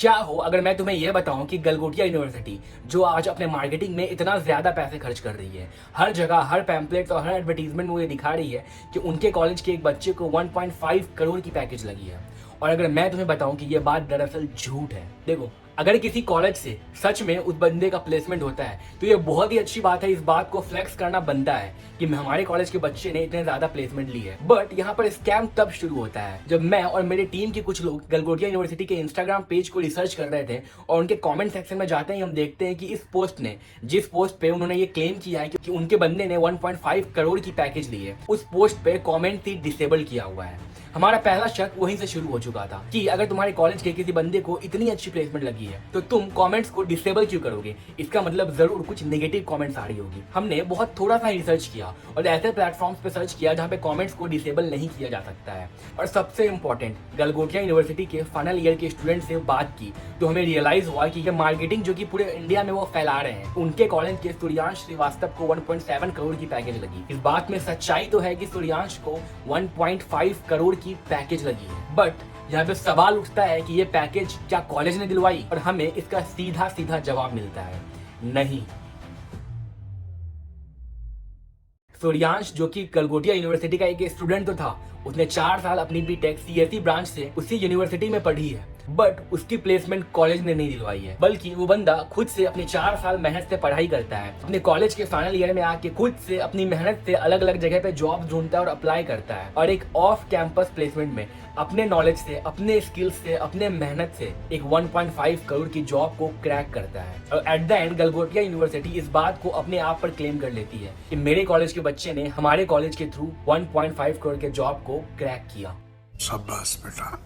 क्या हो अगर मैं तुम्हें यह बताऊं कि गलगोटिया यूनिवर्सिटी जो आज अपने मार्केटिंग में इतना ज़्यादा पैसे खर्च कर रही है, हर जगह हर पैम्पलेट और हर एडवर्टीजमेंट में वो ये दिखा रही है कि उनके कॉलेज के एक बच्चे को 1.5 करोड़ की पैकेज लगी है। और अगर मैं तुम्हें बताऊं कि यह बात दरअसल झूठ है, देखो, अगर किसी कॉलेज से सच में उस बंदे का प्लेसमेंट होता है तो ये बहुत ही अच्छी बात है। इस बात को फ्लेक्स करना बनता है कि हमारे कॉलेज के बच्चे ने इतने ज्यादा प्लेसमेंट ली है। बट यहाँ पर स्कैम तब शुरू होता है जब मैं और मेरे टीम के कुछ लोग गलगोटिया यूनिवर्सिटी के इंस्टाग्राम पेज को रिसर्च कर रहे थे और उनके कमेंट सेक्शन में जाते ही हम देखते हैं कि इस पोस्ट ने, जिस पोस्ट पे उन्होंने ये क्लेम किया है कि उनके बंदे ने 1.5 करोड़ की पैकेज ली है, उस पोस्ट पे कॉमेंट ही डिसेबल किया हुआ है। हमारा पहला शक वहीं से शुरू हो चुका था कि अगर तुम्हारे कॉलेज के किसी बंदे को इतनी अच्छी प्लेसमेंट लगी है तो तुम कमेंट्स को डिसेबल क्यों करोगे? इसका मतलब जरूर कुछ नेगेटिव कमेंट्स आ रही होगी। हमने बहुत थोड़ा सा रिसर्च किया और ऐसे प्लेटफॉर्म्स पे सर्च किया जहाँ पे कमेंट्स को डिसेबल नहीं किया जा सकता है। और सबसे इंपॉर्टेंट, गलगोटिया यूनिवर्सिटी के फाइनल ईयर के स्टूडेंट से बात की तो हमें रियलाइज हुआ कि ये मार्केटिंग जो कि पूरे इंडिया में वो फैला रहे हैं, उनके कॉलेज के सूर्यांश श्रीवास्तव को 1.7 करोड़ की पैकेज लगी। इस बात में सच्चाई तो है कि सूर्यांश को 1.5 करोड़ की पैकेज लगी है, बट यहाँ पे सवाल उठता है कि ये पैकेज क्या कॉलेज ने दिलवाई? और हमें इसका सीधा सीधा जवाब मिलता है, नहीं। सूर्यांश जो कि गलगोटिया यूनिवर्सिटी का एक स्टूडेंट तो था, उसने 4 साल अपनी बीटेक सीएसई ब्रांच से उसी यूनिवर्सिटी में पढ़ी है, बट उसकी प्लेसमेंट कॉलेज ने नहीं दिलवाई है, बल्कि वो बंदा खुद से अपनी 4 साल मेहनत से पढ़ाई करता है। अपने कॉलेज के फाइनल ईयर में आके खुद से अपनी मेहनत से अलग अलग जगह पे जॉब ढूंढता है और अप्लाई करता है, और एक ऑफ कैंपस प्लेसमेंट में अपने नॉलेज से, अपने स्किल्स से, अपने मेहनत से एक 1.5 करोड़ की जॉब को क्रैक करता है। और at the end Galgotia university इस बात को अपने आप पर क्लेम कर लेती है कि मेरे कॉलेज के बच्चे ने हमारे कॉलेज के थ्रू 1.5 करोड़ के जॉब को क्रैक किया। शाबाश बेटा,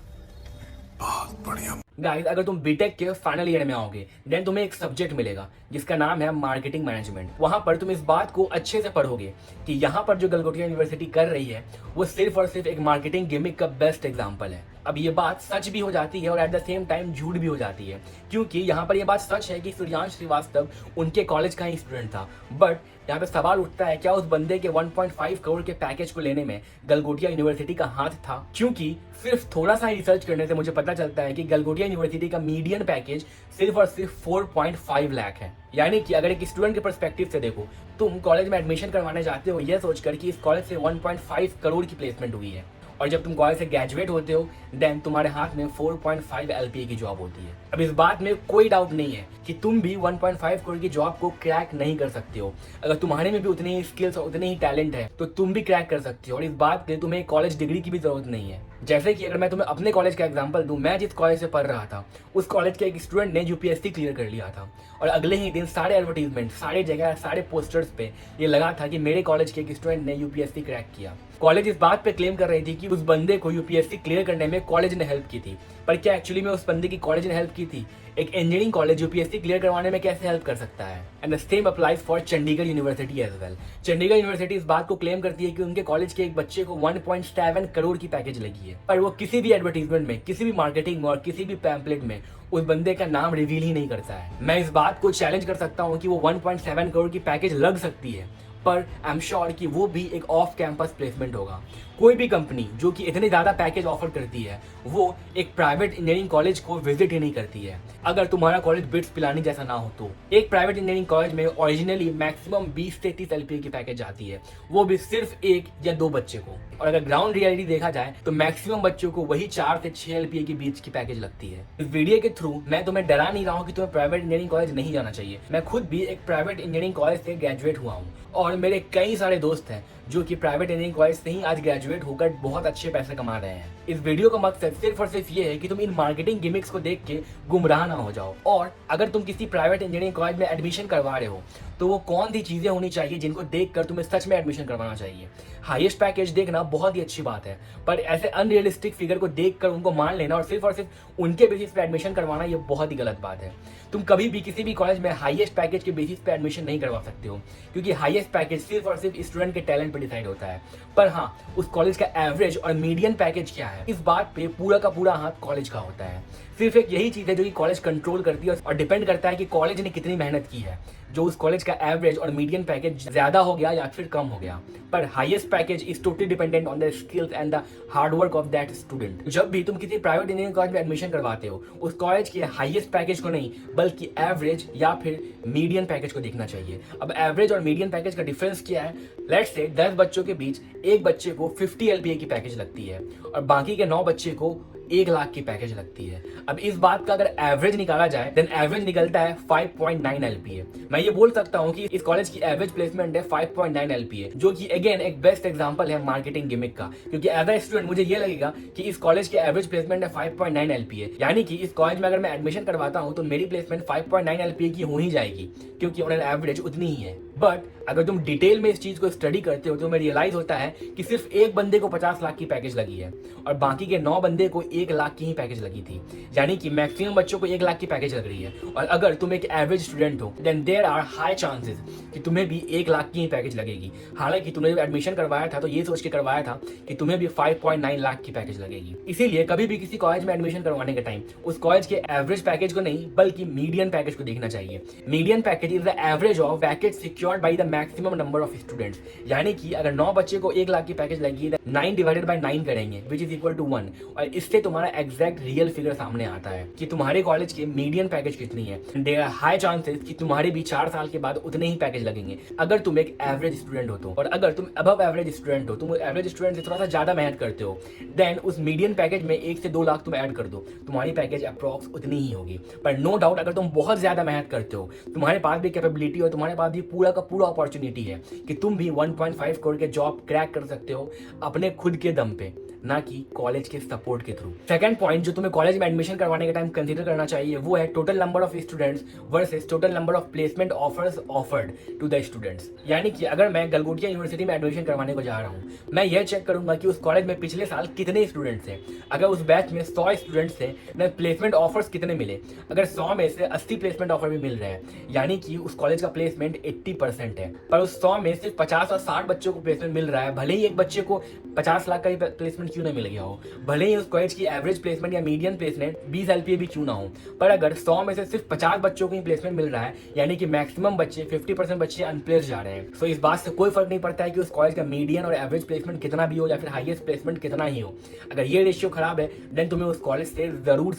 बहुत बढ़िया। गाइस, अगर तुम बीटेक के फाइनल ईयर में आओगे देन तुम्हें एक सब्जेक्ट मिलेगा जिसका नाम है मार्केटिंग मैनेजमेंट। वहां पर तुम इस बात को अच्छे से पढ़ोगे कि यहाँ पर जो गलगोटिया यूनिवर्सिटी कर रही है वो सिर्फ और सिर्फ एक मार्केटिंग गिमिक का बेस्ट एग्जांपल है। अब ये बात सच भी हो जाती है और एट द सेम टाइम झूठ भी हो जाती है, क्योंकि यहाँ पर ये बात सच है कि सूर्यांश श्रीवास्तव उनके कॉलेज का ही स्टूडेंट था, बट यहाँ पे सवाल उठता है क्या उस बंदे के 1.5 करोड़ के पैकेज को लेने में गलगोटिया यूनिवर्सिटी का हाथ था? क्योंकि सिर्फ थोड़ा सा रिसर्च करने से मुझे पता चलता है कि गलगोटिया यूनिवर्सिटी का मीडियन पैकेज सिर्फ और सिर्फ 4.5 लाख है। यानी कि अगर एक स्टूडेंट के पर्सपेक्टिव से देखो, तुम कॉलेज में एडमिशन करवाने जाते हो यह सोचकर कि इस कॉलेज से 1.5 करोड़ की प्लेसमेंट हुई है, और जब तुम कॉलेज से ग्रेजुएट होते हो देन तुम्हारे हाथ में 4.5 एलपीए की जॉब होती है। अब इस बात में कोई डाउट नहीं है कि तुम भी 1.5 करोड़ की जॉब को क्रैक नहीं कर सकते हो। अगर तुम्हारे में भी उतनी ही स्किल्स और उतने ही टैलेंट है तो तुम भी क्रैक कर सकते हो, और इस बात के लिए तुम्हें कॉलेज डिग्री की भी जरूरत नहीं है। जैसे कि अगर मैं तुम्हें अपने कॉलेज का एग्जांपल दूं, मैं जिस कॉलेज से पढ़ रहा था उस कॉलेज के एक स्टूडेंट ने यूपीएससी क्लियर कर लिया था, और अगले ही दिन सारे एडवर्टीजमेंट, सारे जगह, सारे पोस्टर्स पे ये लगा था कि मेरे कॉलेज के एक स्टूडेंट ने यूपीएससी क्रैक किया। कॉलेज इस बात पे क्लेम कर रही थी कि उस बंदे को यूपीएससी क्लियर करने में कॉलेज ने हेल्प की थी, पर क्या एक्चुअली में उस बंदे की कॉलेज ने हेल्प की थी? एक इंजीनियरिंग कॉलेज यूपीएससी क्लियर करवाने में कैसे हेल्प कर सकता है? And the same applies for Chandigarh university as well. Chandigarh university इस बात को क्लेम करती है कि उनके कॉलेज के एक बच्चे को 1.7 करोड़ की पैकेज लगी है, पर वो किसी भी एडवर्टीजमेंट में, किसी भी मार्केटिंग में और किसी भी पैम्पलेट में उस बंदे का नाम रिवील ही नहीं करता है। मैं इस बात को चैलेंज कर सकता हूँ कि वो 1.7 करोड़ की पैकेज लग सकती है, पर आई एम श्योर कि वो भी एक ऑफ कैंपस प्लेसमेंट होगा। कोई भी कंपनी जो कि इतने ज़्यादा पैकेज ऑफर करती है वो एक प्राइवेट इंजीनियरिंग कॉलेज को विजिट ही नहीं करती है। अगर तुम्हारा कॉलेज बिट्स पिलानी जैसा ना हो तो एक प्राइवेट इंजीनियरिंग कॉलेज में ओरिजिनली मैक्सिमम 20 से 30 एलपीए की पैकेज आती है, वो भी सिर्फ 1 या 2 बच्चे को। और अगर ग्राउंड रियलिटी देखा जाए तो मैक्सिमम बच्चों को वही 4 से 6 एलपीए के बीच की पैकेज लगती है। इस वीडियो के थ्रू मैं तुम्हें डरा नहीं रहा हूँ कि तुम्हें प्राइवेट इंजीनियरिंग कॉलेज नहीं जाना चाहिए। मैं खुद भी एक प्राइवेट इंजीनियरिंग कॉलेज से ग्रेजुएट हुआ हूँ, और मेरे कई सारे दोस्त हैं जो कि प्राइवेट इंजीनियरिंग कॉलेज से ही आज ग्रेजुएट होकर बहुत अच्छे पैसे कमा रहे हैं। इस वीडियो का मकसद सिर्फ और सिर्फ ये है कि तुम इन मार्केटिंग गिमिक्स को देख के गुमराह ना हो जाओ, और अगर तुम किसी प्राइवेट इंजीनियरिंग कॉलेज में एडमिशन करवा रहे हो तो वो कौन सी चीजें होनी चाहिए जिनको देखकर तुम्हें सच में एडमिशन करवाना चाहिए। हाईएस्ट पैकेज देखना बहुत ही अच्छी बात है, पर ऐसे अनरियलिस्टिक फिगर को देखकर उनको मान लेना और सिर्फ उनके बेसिस पे एडमिशन करवाना ये बहुत ही गलत बात है। तुम कभी भी किसी भी कॉलेज में हाईएस्ट पैकेज के बेसिस पे एडमिशन नहीं करवा सकते हो, क्योंकि हाईएस्ट पैकेज सिर्फ और सिर्फ स्टूडेंट के टैलेंट पे डिसाइड होता है, पर हाँ उस कॉलेज का एवरेज और मीडियन पैकेज क्या है इस बात पे पूरा का पूरा हाथ कॉलेज का होता है। सिर्फ एक यही चीज़ है जो कि कॉलेज कंट्रोल करती है और डिपेंड करता है कि कॉलेज ने कितनी मेहनत की है, जो उस कॉलेज का एवरेज और मीडियन पैकेज ज़्यादा हो गया या फिर कम हो गया। पर highest package is totally dependent on the skills and the hard work of that student. जब भी तुम किसी प्राइवेट इंजीनियरिंग कॉलेज में एडमिशन करवाते हो, उस कॉलेज के हाईएस्ट पैकेज को नहीं बल्कि एवरेज या फिर मीडियन पैकेज को देखना चाहिए। अब एवरेज और मीडियन पैकेज का डिफरेंस क्या है? लेट्स से 10 बच्चों के बीच एक बच्चे को 50 LPA की पैकेज लगती है और बाकी के 9 बच्चे को 1 लाख की पैकेज लगती है। अब इस बात का अगर एवरेज निकाला जाए देन एवरेज निकलता है 5.9 LPA। मैं ये बोल सकता हूँ कि इस कॉलेज की एवरेज प्लेसमेंट है 5.9 LPA, जो कि अगेन एक बेस्ट एग्जांपल है मार्केटिंग गिमिक का, क्योंकि एज अ स्टूडेंट मुझे ये लगेगा कि इस कॉलेज की एवरेज प्लेसमेंट है 5.9 LPA, यानी कि इस कॉलेज में अगर मैं एडमिशन करवाता हूँ तो मेरी प्लेसमेंट 5.9 LPA की हो ही जाएगी, क्योंकि उन्हें एवरेज उतनी ही है। बट अगर तुम डिटेल में इस चीज को स्टडी करते हो तो तुम्हें रियलाइज होता है कि सिर्फ एक बंदे को 50 लाख की पैकेज लगी है और बाकी के 9 बंदे को 1 लाख की ही पैकेज लगी थी, यानी कि मैक्सिमम बच्चों को 1 लाख की पैकेज लग रही है। और अगर तुम एक एवरेज स्टूडेंट हो then there are high chances कि तुम्हें भी 1 लाख की ही पैकेज लगेगी। हालांकि तुमने जब एडमिशन करवाया था तो ये सोच के करवाया था कि तुम्हें भी 5.9 लाख की पैकेज लगेगी। इसीलिए कभी भी किसी कॉलेज में एडमिशन करवाने के टाइम उस कॉलेज के एवरेज पैकेज को नहीं बल्कि मीडियन पैकेज को देखना चाहिए। Median package is the average of package secured by the maximum number of students, यानी कि अगर 9 बच्चे को 1 लाख की पैकेज लगी है 9 डिवाइडेड बाय 9 करेंगे विच इज इक्वल टू 1, और इससे तुम्हारा एग्जैक्ट रियल फिगर सामने आता है कि तुम्हारे कॉलेज के मीडियन पैकेज कितनी है। देयर आर हाई चांसेस कि तुम्हारे भी 4 साल के बाद उतने ही पैकेज लगेंगे अगर तुम एक एवरेज स्टूडेंट हो तो। और अगर तुम अबव एवरेज स्टूडेंट हो, तुम एवरेज स्टूडेंट से थोड़ा सा ज्यादा मेहनत करते हो, देन उस मीडियन पैकेज में 1 से 2 लाख तुम ऐड कर दो, तुम्हारी पैकेज अप्रॉक्स उतनी ही होगी। पर नो डाउट अगर तुम बहुत ज्यादा मेहनत करते हो, तुम्हारे पास भी कैपेबिलिटी और तुम्हारे पास भी पूरा का पूरा अपॉर्चुनिटी है कि तुम भी 1.5 करोड़ के जॉब क्रैक कर सकते हो अपने खुद के दम पे, ना कि कॉलेज के सपोर्ट के थ्रू। सेकंड पॉइंट जो तुम्हें कॉलेज में एडमिशन करवाने के टाइम कंसीडर करना चाहिए वो है total number of students versus total number of placement offers offered to the students. यानी कि अगर मैं गलगोटिया यूनिवर्सिटी में एडमिशन करवाने को जा रहा हूँ, मैं यह चेक करूंगा कि उस कॉलेज में पिछले साल कितने स्टूडेंट्स थे। अगर उस बैच में 100 स्टूडेंट्स थे देन प्लेसमेंट ऑफर्स कितने मिले। अगर 100 में से 80 प्लेसमेंट ऑफर भी मिल रहे हैं, यानी कि उस कॉलेज का प्लेसमेंट 80% है। पर उस 100 में सिर्फ 50 और 60 बच्चों को प्लेसमेंट मिल रहा है, भले ही एक बच्चे को 50 लाख का ही प्लेसमेंट क्यों नहीं मिल गया हो, भले ही उस कॉलेज की एवरेज प्लेसमेंट या मीडियन प्लेसमेंट 20 LPA भी क्यों ना हो, पर अगर 100 में से सिर्फ 50 बच्चों को ही प्लेसमेंट मिल रहा है, यानी कि मैक्सिमम बच्चे 50% बच्चे अनप्लेस जा रहे हैं। सो इस बात से कोई फर्क नहीं पड़ता है कि उस कॉलेज का मीडियन और एवरेज प्लेसमेंट कितना भी हो या फिर हाईएस्ट प्लेसमेंट कितना ही हो। अगर ये रेशियो खराब है देन तुम्हें उस कॉलेज से जरूर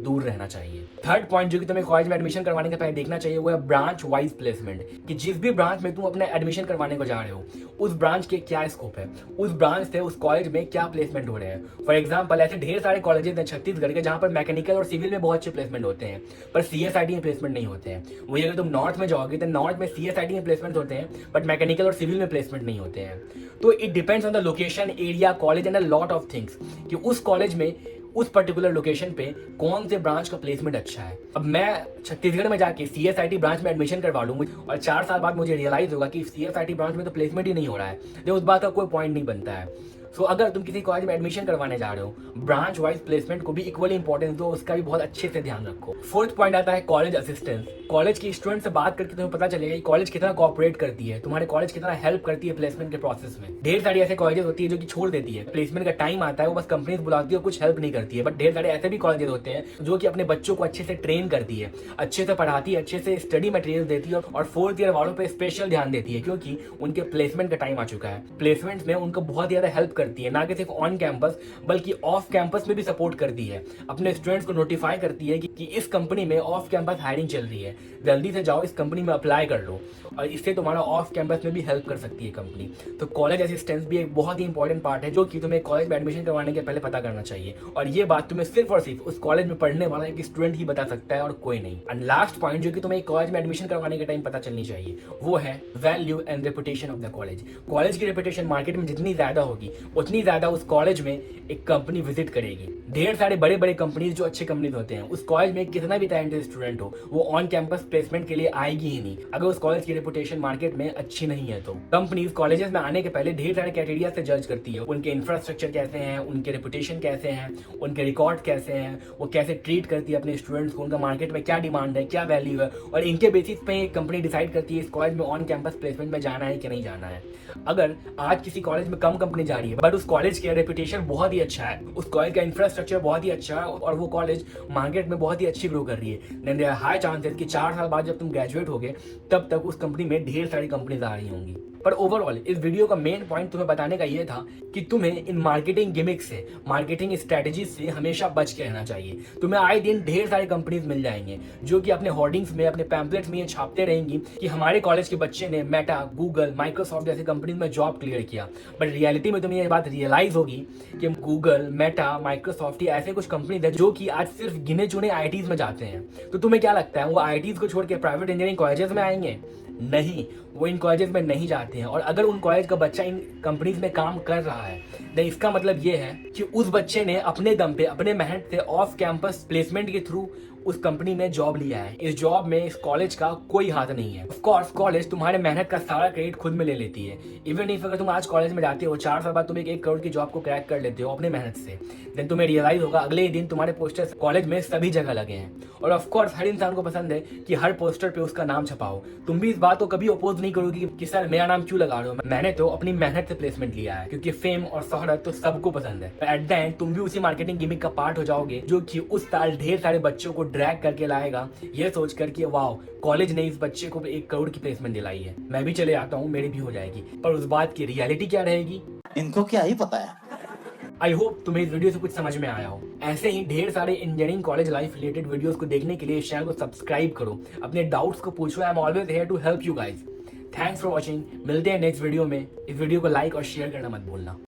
दूर रहना चाहिए। थर्ड पॉइंट जो कि तुम्हें कॉलेज में एडमिशन करवाने के पहले देखना चाहिए वो है ब्रांच वाइज प्लेसमेंट, कि जिस भी ब्रांच में तुम अपने एडमिशन करवाने को जा रहे हो उस ब्रांच के क्या स्कोप है, उस ब्रांच से उस कॉलेज में क्या प्लेसमेंट हो रहे हैं। फॉर एग्जाम्पल ऐसे ढेर सारे कॉलेजेस हैं छत्तीसगढ़ के जहाँ पर मैकेनिकल और सिविल में बहुत अच्छे प्लेसमेंट होते हैं पर CSIT में प्लेसमेंट नहीं होते हैं। वही अगर तुम नॉर्थ में जाओगे तो नॉर्थ में CSIT में प्लेसमेंट होते हैं बट मैकेनिकल और सिविल में प्लेसमेंट नहीं होते हैं। तो it depends on the location, area, college and a lot of things कि उस कॉलेज में उस पर्टिकुलर लोकेशन पे कौन से ब्रांच का प्लेसमेंट अच्छा है। अब मैं छत्तीसगढ़ में जाके CSIT ब्रांच में एडमिशन करवा लूँ और 4 साल बाद मुझे रियलाइज होगा कि CSIT ब्रांच में तो प्लेसमेंट ही नहीं हो रहा है, तो उस बात का कोई पॉइंट नहीं बनता है। सो अगर तुम किसी कॉलेज में एडमिशन करवाने जा रहे हो, ब्रांच वाइज प्लेसमेंट को भी इक्वली इंपॉर्टेंस दो, उसका भी बहुत अच्छे से ध्यान रखो। फोर्थ पॉइंट आता है कॉलेज असिस्टेंस। कॉलेज के स्टूडेंट से बात करके तुम्हें पता चलेगा कि कॉलेज कितना कोऑपरेट करती है, तुम्हारे कॉलेज कितना हेल्प करती है प्लेसमेंट के प्रोसेस में। ढेर सारी ऐसे कॉलेजेस होती है जो कि छोड़ देती है, प्लेसमेंट का टाइम आता है वो बस कंपनीज बुलाती है और कुछ हेल्प नहीं करती है। बट ढेर सारे ऐसे भी कॉलेजेस होते हैं जो कि अपने बच्चों को अच्छे से ट्रेन करती है, अच्छे से पढ़ाती है, अच्छे से स्टडी मटेरियल देती है और 4th ईयर वालों पे स्पेशल ध्यान देती है क्योंकि उनके प्लेसमेंट का टाइम आ चुका है। प्लेसमेंट में उनको बहुत ज्यादा हेल्प करती है, ना कि सिर्फ ऑन कैंपस बल्कि ऑफ कैंपस में भी सपोर्ट करती है। अपने स्टूडेंट्स को नोटिफाई करती है कि इस कंपनी में ऑफ कैंपस हायरिंग चल रही है, जल्दी से जाओ इस कंपनी में अप्लाई कर लो, और इससे तुम्हारा ऑफ कैंपस में भी हेल्प कर सकती है कंपनी। तो कॉलेज असिस्टेंस भी एक बहुत ही इंपॉर्टेंट पार्ट है जो कि तुम्हें कॉलेज में एडमिशन करवाने के पहले पता करना चाहिए, और ये बात तुम्हें सिर्फ और सिर्फ उस कॉलेज में पढ़ने वाला एक स्टूडेंट ही बता सकता है और कोई नहीं। एंड लास्ट पॉइंट जो कि तुम्हें कॉलेज में एडमिशन करवाने के टाइम पता चलनी चाहिए वो है value and reputation of the college. College की रेपुटेशन मार्केट में जितनी ज्यादा होगी उतनी ज्यादा उस कॉलेज में एक कंपनी विजिट करेगी। ढेर सारे बड़े बड़े कंपनीज जो अच्छे कंपनीज होते हैं, उस कॉलेज में कितना भी टैलेंटेड स्टूडेंट हो, वो ऑन कैंपस प्लेसमेंट के लिए आएगी ही नहीं अगर उस कॉलेज की रेपुटेशन मार्केट में अच्छी नहीं है। तो कंपनीज कॉलेजेस में आने के पहले ढेर सारे क्राइटेरिया से जज करती है, उनके इंफ्रास्ट्रक्चर कैसे हैं, उनके रेपुटेशन कैसे हैं, उनके रिकॉर्ड कैसे हैं, वो कैसे ट्रीट करती है अपने स्टूडेंट्स को, उनका मार्केट में क्या डिमांड है, क्या वैल्यू है, और इनके बेसिस पे एक कंपनी डिसाइड करती है इस कॉलेज में ऑन कैंपस प्लेसमेंट में जाना है कि नहीं जाना है। अगर आज किसी कॉलेज में कम कंपनी जा रही है बट उस कॉलेज का रेपुटेशन बहुत ही अच्छा है, उस कॉलेज का इंफ्रास्ट्रक्चर बहुत ही अच्छा है और वो कॉलेज मार्केट में बहुत ही अच्छी ग्रो कर रही है, देन देयर हाई चांसेस कि 4 साल बाद जब तुम ग्रेजुएट होगे तब तक उस कंपनी में ढेर सारी कंपनीज आ रही होंगी। पर ओवरऑल इस वीडियो का मेन पॉइंट तुम्हें बताने का ये था कि तुम्हें इन मार्केटिंग गिमिक से, मार्केटिंग स्ट्रेटेजी से हमेशा बच के रहना चाहिए। तुम्हें आए दिन ढेर सारे कंपनीज मिल जाएंगे जो कि अपने होर्डिंग्स में, अपने पैम्पलेट्स में ये छापते रहेंगी कि हमारे कॉलेज के बच्चे ने मेटा, गूगल, माइक्रोसॉफ्ट जैसे कंपनीज में जॉब क्लियर किया। बट रियलिटी में तुम्हें ये बात रियलाइज होगी कि गूगल, मेटा, माइक्रोसॉफ्ट ऐसे कुछ कंपनीज है जो कि आज सिर्फ गिने चुने आईटीज में जाते हैं। तो तुम्हें क्या लगता है वो आईटीज को छोड़ के प्राइवेट इंजीनियरिंग कॉलेजेस में आएंगे? नहीं, वो इन कॉलेजेस में नहीं जाते हैं। और अगर उन कॉलेज का बच्चा इन कंपनीज में काम कर रहा है तो इसका मतलब ये है कि उस बच्चे ने अपने दम पे, अपने मेहनत से ऑफ कैंपस प्लेसमेंट के थ्रू उस कंपनी में जॉब लिया है। इस जॉब में इस कॉलेज का कोई हाथ नहीं है। ऑफ कोर्स कॉलेज तुम्हारे मेहनत का सारा क्रेडिट खुद में ले लेती है। इवन इफ अगर तुम आज कॉलेज में जाते हो, 4 साल बाद तुम एक 1 करोड़ की जॉब को क्रैक कर लेते हो अपने मेहनत से, देन तुम्हें रियलाइज होगा अगले ही दिन तुम्हारे पोस्टर्स कॉलेज में सभी जगह लगे हैं। और ऑफ कोर्स हर इंसान को पसंद है कि हर पोस्टर पे उसका नाम छपाओ। तुम भी इस बात को कभी अपोज नहीं करोगी कि सर मेरा नाम क्यों लगा रहे हो, मैंने तो अपनी मेहनत से प्लेसमेंट लिया है। क्योंकि फेम और शोहरत तो सबको पसंद है। एट द एंड तुम भी उसी मार्केटिंग गिमिक का पार्ट हो जाओगे जो कि उस साल ढेर सारे बच्चों को ड्रैग करके लाएगा, ये सोच कर कि वाओ कॉलेज ने इस बच्चे को 1 करोड़ की प्लेसमेंट दिलाई है, मैं भी चले आता हूँ, मेरी भी हो जाएगी। पर उस बात की रियलिटी क्या रहेगी इनको क्या ही पता है। आई होप तुम्हें इस वीडियो से कुछ समझ में आया हो। ऐसे ही ढेर सारे engineering college life related videos को देखने के लिए इस चैनल को सब्सक्राइब करो, अपने डाउट्स को पूछो। I am always here to help you guys. Thanks for watching. मिलते हैं नेक्स्ट वीडियो में। इस वीडियो को लाइक और शेयर करना मत भूलना।